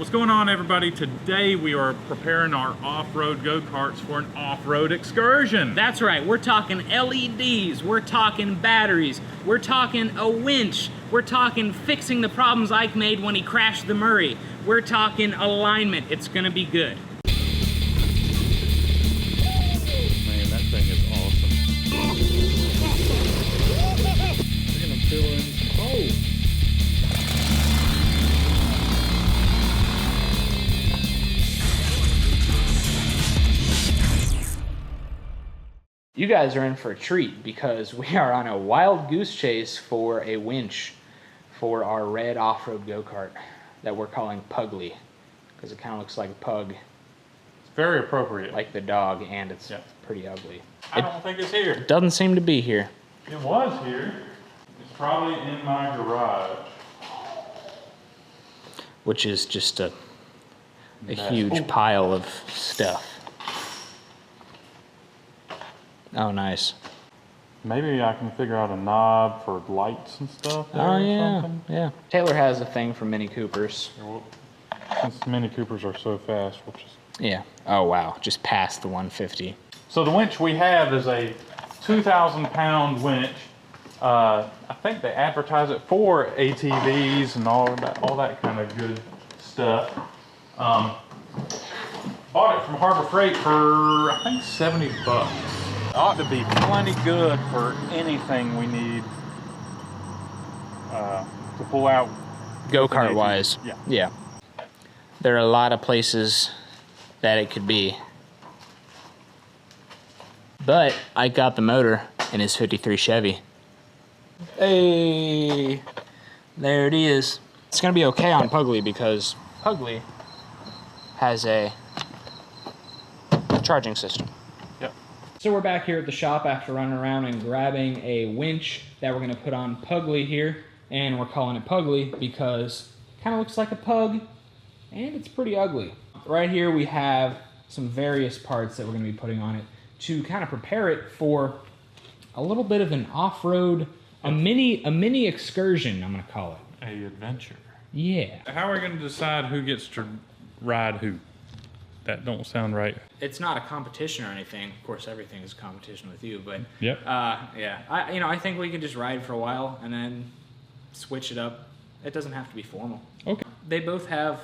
What's going on, everybody? Today we are preparing our off-road go-karts for an off-road excursion. That's right, we're talking LEDs, we're talking batteries, we're talking a winch, we're talking fixing the problems Ike made when he crashed the Murray, we're talking alignment. It's gonna be good. Man, that thing is awesome. We're gonna fill in some holes. You guys are in for a treat because we are on a wild goose chase for a winch for our red off-road go-kart that we're calling Pugly because it kind of looks like a pug. It's very appropriate. Like the dog, and it's pretty ugly. I don't think it's here. It doesn't seem to be here. It was here. It's probably in my garage. Which is just a huge pile of stuff. Oh, nice. Maybe I can figure out a knob for lights and stuff there Oh, yeah, or something. yeah. Taylor has a thing for Mini Coopers. Since Mini Coopers are so fast, we'll just... Yeah. Oh, wow. Just past the 150. So the winch we have is a 2,000-pound winch. I think they advertise it for ATVs and all that kind of good stuff. Bought it from Harbor Freight for, I think, 70 bucks. Ought to be plenty good for anything we need to pull out. Go-kart wise. Yeah. Yeah. There are a lot of places that it could be. But I got the motor in his 53 Chevy. Hey, there it is. It's gonna be okay on Pugly because Pugly has a charging system. Yep. So we're back here at the shop after running around and grabbing a winch that we're gonna put on Pugly here, and we're calling it Pugly because it kind of looks like a pug, and it's pretty ugly. Right here we have some various parts that we're gonna be putting on it to kind of prepare it for a little bit of an off-road, a mini excursion, I'm gonna call it. A adventure. Yeah. How are we going to decide who gets to ride who? That don't sound right. It's not a competition or anything. Of course, everything is a competition with you, but yep. Yeah. I think we can just ride for a while and then switch it up. It doesn't have to be formal. Okay. They both have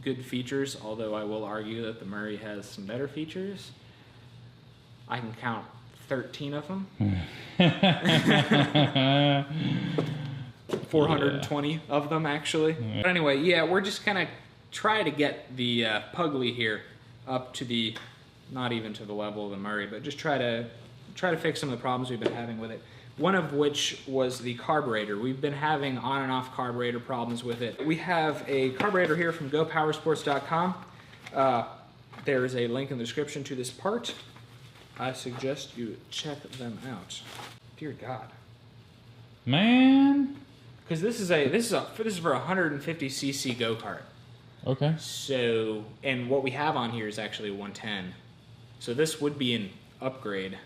good features, although I will argue that the Murray has some better features. I can count 13 of them. 420 of them, actually. But anyway, yeah, we're just gonna try to get the Pugly here up to the, not even to the level of the Murray, but just try to fix some of the problems we've been having with it. One of which was the carburetor. We've been having on and off carburetor problems with it. We have a carburetor here from gopowersports.com. There is a link in the description to this part. I suggest you check them out. Dear God. Man. Because this is for a 150cc go-kart. Okay. So, and what we have on here is actually 110. So this would be an upgrade,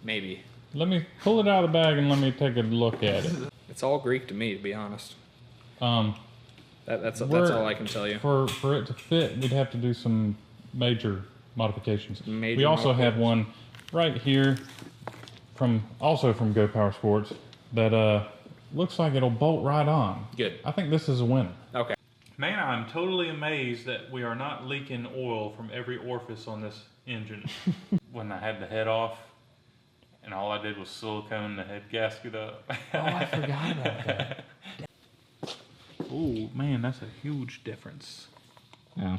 maybe. Let me pull it out of the bag and let me take a look at it. It's all Greek to me, to be honest. That's all I can tell you. For it to fit, we'd have to do some major modifications. Major we also modifications. have one right here also from Go Power Sports that looks like it'll bolt right on. Good. I think this is a winner. Okay. Man, I'm totally amazed that we are not leaking oil from every orifice on this engine. When I had the head off, and all I did was silicone the head gasket up. Oh, I forgot about that. Oh, man, that's a huge difference. Oh.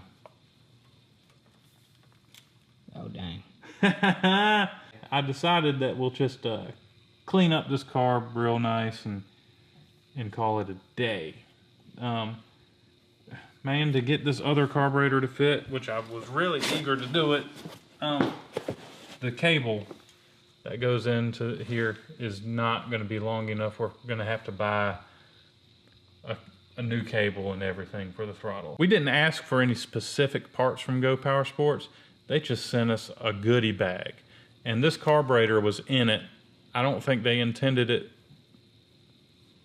Oh, dang. I decided that we'll just clean up this carb real nice and call it a day. Man, to get this other carburetor to fit, which I was really eager to do it, the cable that goes into here is not going to be long enough. We're going to have to buy a new cable and everything for the throttle. We didn't ask for any specific parts from Go Power Sports. They just sent us a goodie bag. And this carburetor was in it. I don't think they intended it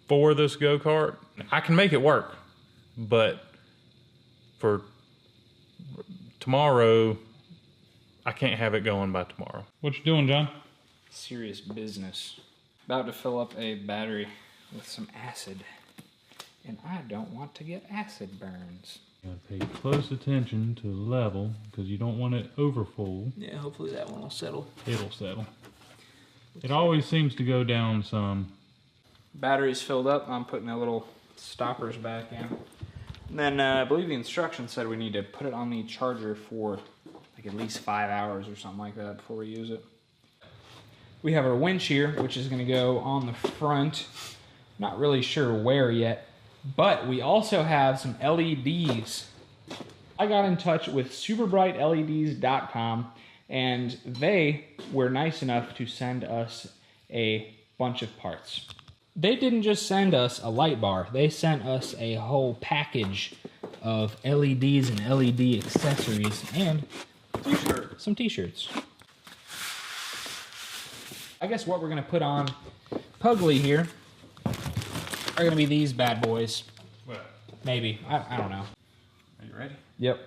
for this go-kart. I can make it work, but for tomorrow, I can't have it going by tomorrow. What you doing, John? Serious business. About to fill up a battery with some acid. And I don't want to get acid burns. You gotta pay close attention to the level because you don't want it over full. Yeah, hopefully that one will settle. It'll settle. It always seems to go down some. Battery's filled up. I'm putting the little stoppers back in. And then I believe the instructions said we need to put it on the charger for like at least 5 hours or something like that before we use it. We have our winch here, which is going to go on the front. Not really sure where yet, but we also have some LEDs. I got in touch with superbrightleds.com, and they were nice enough to send us a bunch of parts. They didn't just send us a light bar, they sent us a whole package of LEDs and LED accessories and some t-shirts. I guess what we're gonna put on Pugly here are gonna be these bad boys. What? Maybe, I don't know. Are you ready? Yep.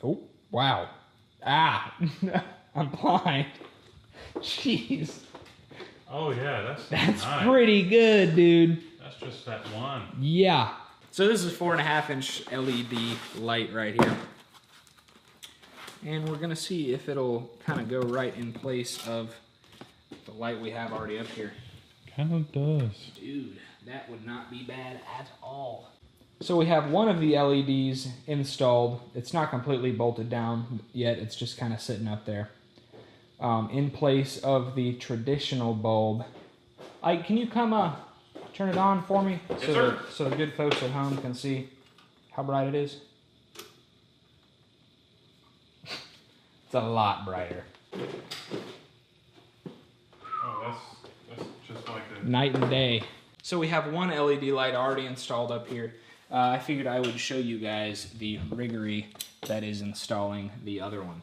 Oh, wow. Ah, I'm blind. Jeez. Oh yeah, That's nice. pretty good, dude. That's just that one. Yeah. So this is 4.5 inch LED light right here. And we're gonna see if it'll kind of go right in place of the light we have already up here. Kind of does. Dude, that would not be bad at all. So we have one of the LEDs installed. It's not completely bolted down yet. It's just kind of sitting up there. In place of the traditional bulb. Ike, can you come turn it on for me? Yes, sir. So the good folks at home can see how bright it is? It's a lot brighter. Oh, that's just like the Night and day. So we have one LED light already installed up here. I figured I would show you guys the riggery that is installing the other one.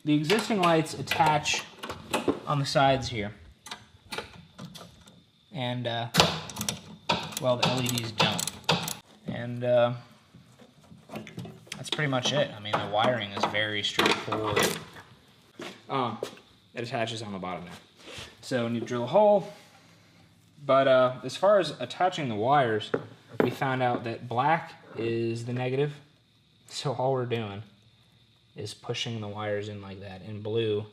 The existing lights attach on the sides here. And, well, the LEDs don't. And that's pretty much it. I mean, the wiring is very straightforward. It attaches on the bottom there. So you need to drill a hole. But as far as attaching the wires, we found out that black is the negative. So all we're doing is pushing the wires in like that, and blue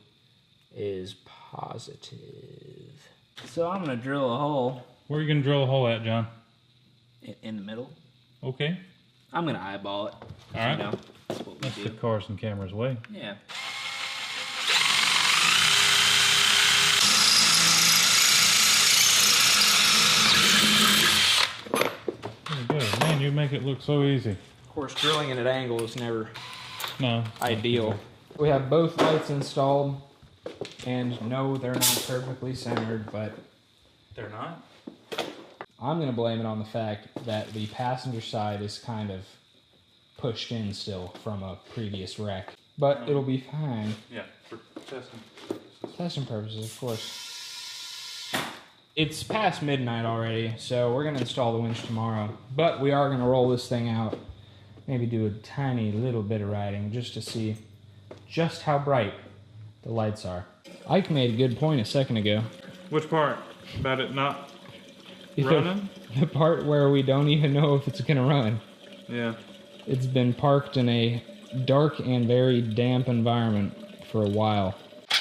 is positive. So I'm gonna drill a hole. Where are you gonna drill a hole at, John? In the middle. Okay. I'm gonna eyeball it. All right. You know, that's what we That's do. the CarsandCameras way. Yeah. There you go. Man, you make it look so easy. Of course, drilling at an angle is never No. ideal. We have both lights installed, and no, they're not perfectly centered, but They're not? I'm going to blame it on the fact that the passenger side is kind of pushed in still from a previous wreck. But it'll be fine. Yeah, for testing purposes. Testing purposes, of course. It's past midnight already, so we're going to install the winch tomorrow. But we are going to roll this thing out, maybe do a tiny little bit of riding just to see just how bright the lights are. Ike made a good point a second ago. Which part? About it not running? The part where we don't even know if it's going to run. Yeah. It's been parked in a dark and very damp environment for a while. Take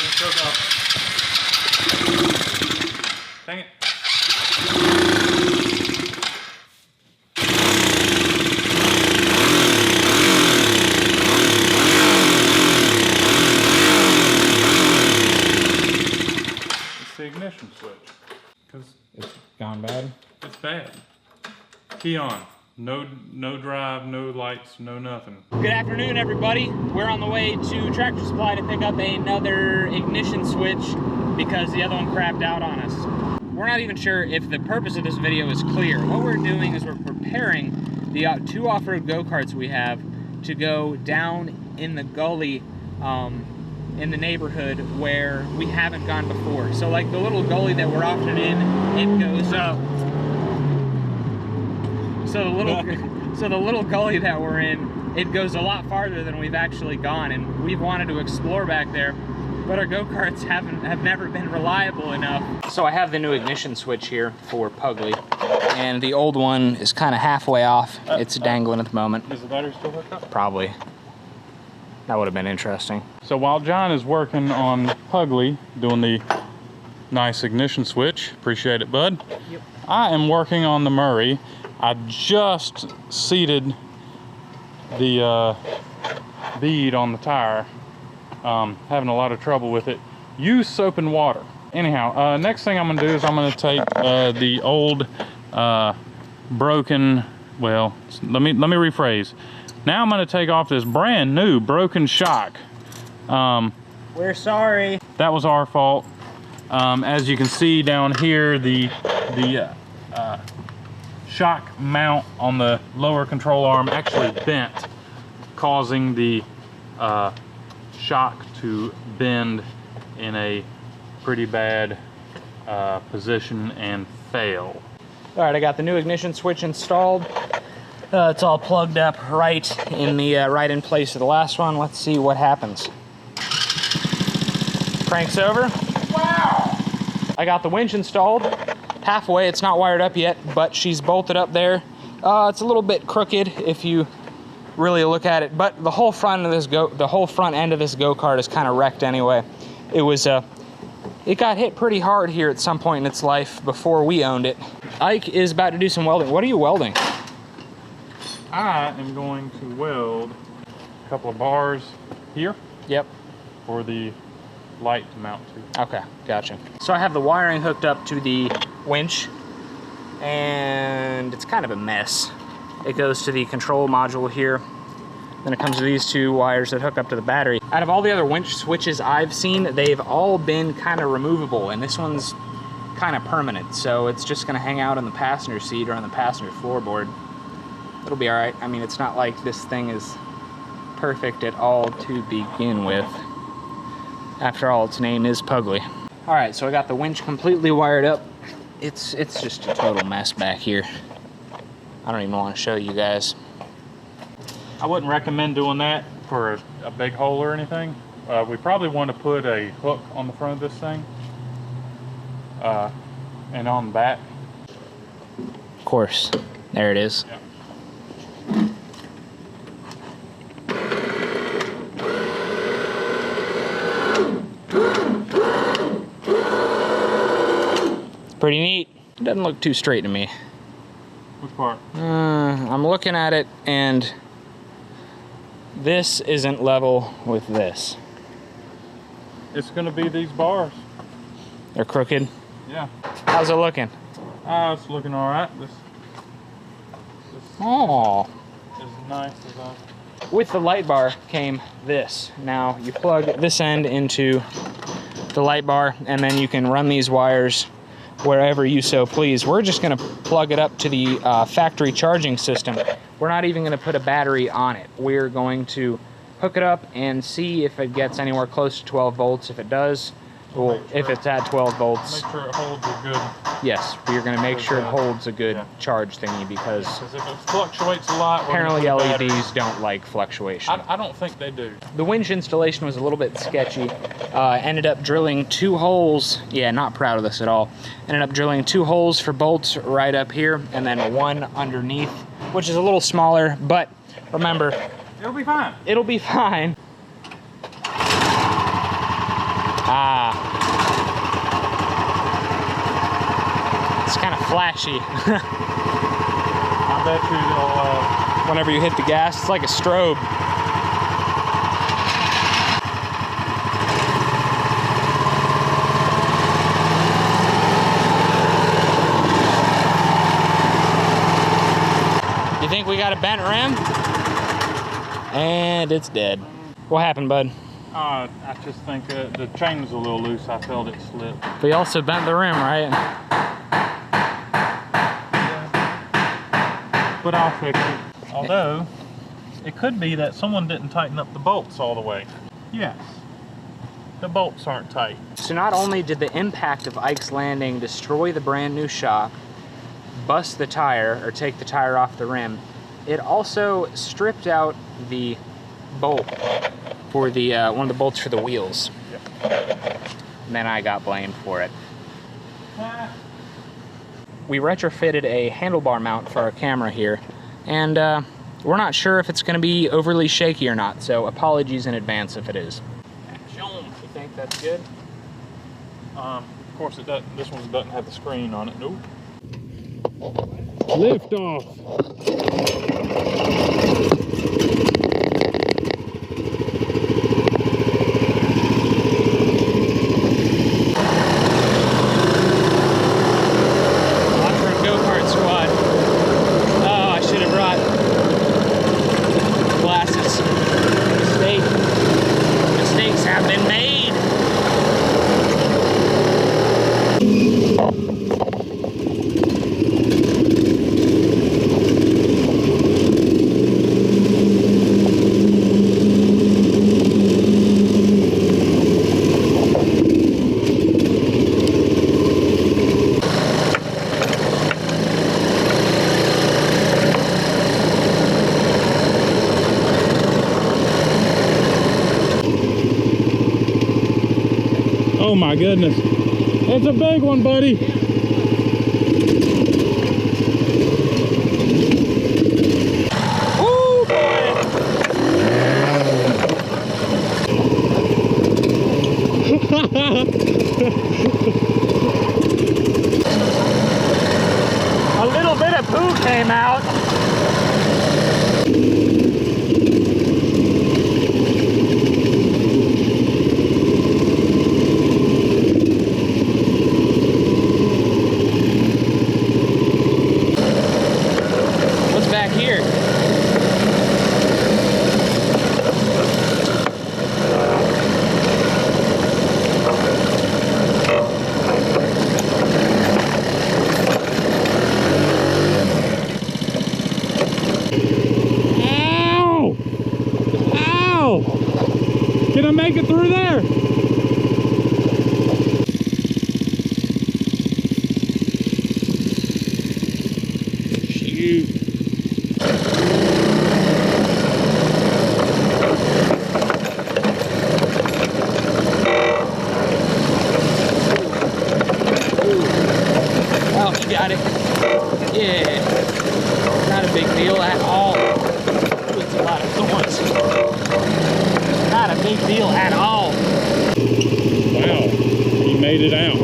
the choke off. Dang it. It's the ignition switch. Because It's gone bad. it's bad. Key on. No drive, no lights, no nothing. Good afternoon, everybody. We're on the way to Tractor Supply to pick up another ignition switch because the other one crapped out on us. We're not even sure if the purpose of this video is clear. What we're doing is we're preparing the two off-road go-karts we have to go down in the gully in the neighborhood where we haven't gone before. So like the little gully that we're often in, it goes up. So the little gully that we're in, it goes a lot farther than we've actually gone, and we've wanted to explore back there, but our go-karts have never been reliable enough. So I have the new ignition switch here for Pugly, and the old one is kind of halfway off. It's dangling at the moment. Is the battery still hooked up? Probably. That would have been interesting. So while John is working on Pugly, doing the nice ignition switch, appreciate it, bud. Yep. I am working on the Murray. I just seated the bead on the tire. Having a lot of trouble with it. Use soap and water. Anyhow, next thing I'm gonna do is I'm gonna take the old broken, well, let me rephrase. Now I'm gonna take off this brand new broken shock. We're sorry. That was our fault. As you can see down here, the shock mount on the lower control arm actually bent, causing the shock to bend in a pretty bad position and fail. All right, I got the new ignition switch installed. It's all plugged up right in place of the last one. Let's see what happens. Cranks over. Wow! I got the winch installed. Halfway, it's not wired up yet, but she's bolted up there. It's a little bit crooked if you really look at it, but the whole front end of this go-kart is kind of wrecked anyway. It got hit pretty hard here at some point in its life before we owned it. Ike is about to do some welding. What are you welding? I am going to weld a couple of bars here. Yep. For the light to mount to. Okay, gotcha. So I have the wiring hooked up to the winch, and it's kind of a mess. It goes to the control module here. Then it comes to these two wires that hook up to the battery. Out of all the other winch switches I've seen, they've all been kind of removable, and this one's kind of permanent. So it's just gonna hang out in the passenger seat or on the passenger floorboard. It'll be all right. I mean, it's not like this thing is perfect at all to begin with. After all, its name is Pugly. All right, so I got the winch completely wired up. It's just a total mess back here. I don't even want to show you guys. I wouldn't recommend doing that for a big hole or anything. We probably want to put a hook on the front of this thing and on the back. Of course, there it is. Yeah. Pretty neat. It doesn't look too straight to me. Which part? I'm looking at it, and this isn't level with this. It's going to be these bars. They're crooked. Yeah. How's it looking? It's looking all right. This Oh. is nice as I... With the light bar came this. Now you plug this end into the light bar, and then you can run these wires wherever you so please. We're just going to plug it up to the factory charging system. We're not even going to put a battery on it. We're going to hook it up and see if it gets anywhere close to 12 volts. If it does, well, if it's at 12 volts, Make sure it holds a good... yes, we're going to make sure it holds a good charge thingy, because Because if it fluctuates a lot... apparently LEDs don't like fluctuation. I don't think they do. The winch installation was a little bit sketchy. Ended up drilling 2 holes. Yeah, not proud of this at all. Ended up drilling 2 holes for bolts right up here, and then 1 underneath, which is a little smaller, but remember, It'll be fine. it'll be fine. It's kind of flashy. I bet you it'll... Whenever you hit the gas, it's like a strobe. You think we got a bent rim? And it's dead. What happened, bud? I just think the chain was a little loose. I felt it slip. We also bent the rim, right? But I'll fix it. Although, it could be that someone didn't tighten up the bolts all the way. Yes. The bolts aren't tight. So not only did the impact of Ike's landing destroy the brand new shock, bust the tire or take the tire off the rim, it also stripped out the bolt for the one of the bolts for the wheels. And then I got blamed for it. We retrofitted a handlebar mount for our camera here, and we're not sure if it's going to be overly shaky or not, so apologies in advance if it is. You think that's good? Of course it doesn't. This one doesn't have the screen on it. Nope. Lift off. Go-kart squad. Oh, I should have brought glasses. Mistakes have been made. Oh my goodness. It's a big one, buddy. Woo, boy. A little bit of poo came out. Can I make it through there? Shoot. Oh, you got it. Yeah. Not a big deal at all. It's a lot of thorns. Not a big deal at all. Wow, he made it out.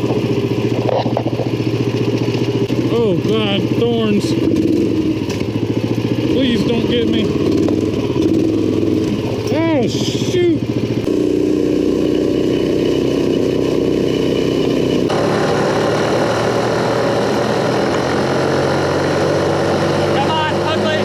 Oh God, thorns. Please don't get me. Oh shoot. Come on, ugly.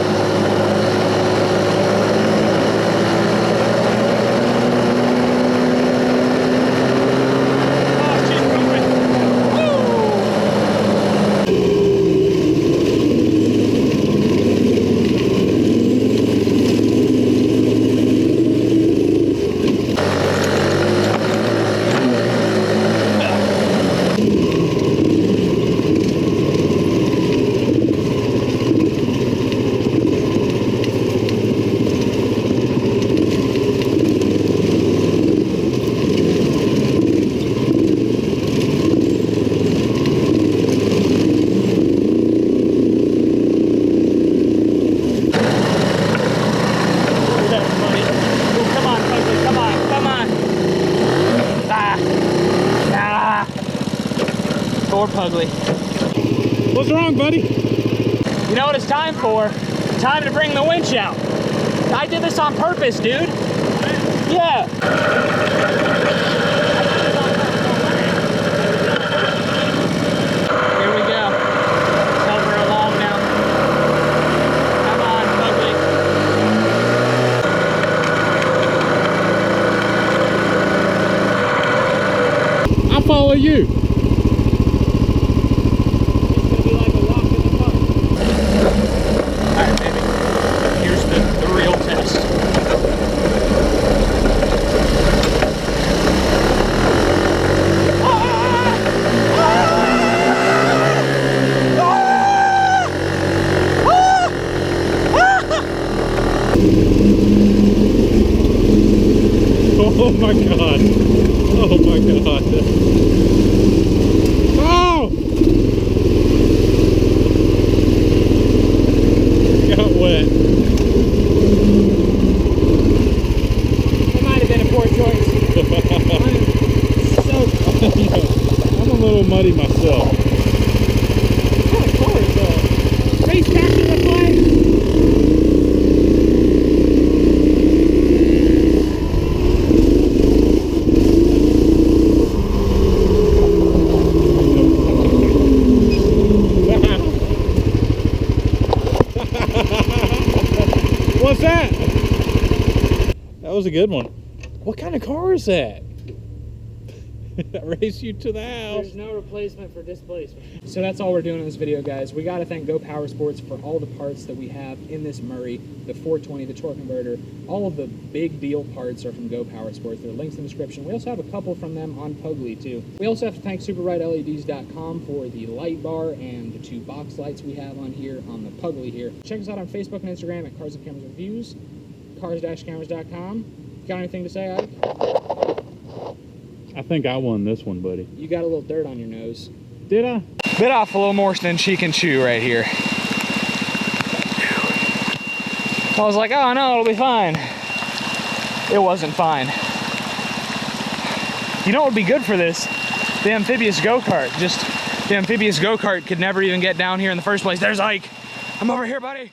Poor Pugly. What's wrong, buddy? You know what it's time for? Time to bring the winch out. I did this on purpose, dude. Yeah. Here we go. Let's help her along now. Come on, Pugly. I'll follow you. wet. That might have been a poor choice. I'm soaked. I'm a little muddy myself. What kind of car is that? Race back to the flag. What's that? That was a good one. What kind of car is that? That raced you to the house. There's no replacement for displacement. So that's all we're doing in this video, guys. We got to thank Go Power Sports for all the parts that we have in this Murray, the 420, the torque converter. All of the big deal parts are from Go Power Sports. There are links in the description. We also have a couple from them on Pugly too. We also have to thank SuperRideLEDs.com for the light bar and the 2 box lights we have on here on the Pugly here. Check us out on Facebook and Instagram at Cars and Cameras Reviews, Cars-Cameras.com. Got anything to say, Ike? I think I won this one, buddy. You got a little dirt on your nose. Did I? Bit off a little more than she can chew right here. I was like, oh no, it'll be fine. It wasn't fine. You know what would be good for this? The amphibious go-kart. Just the amphibious go-kart could never even get down here in the first place. There's Ike. I'm over here, buddy.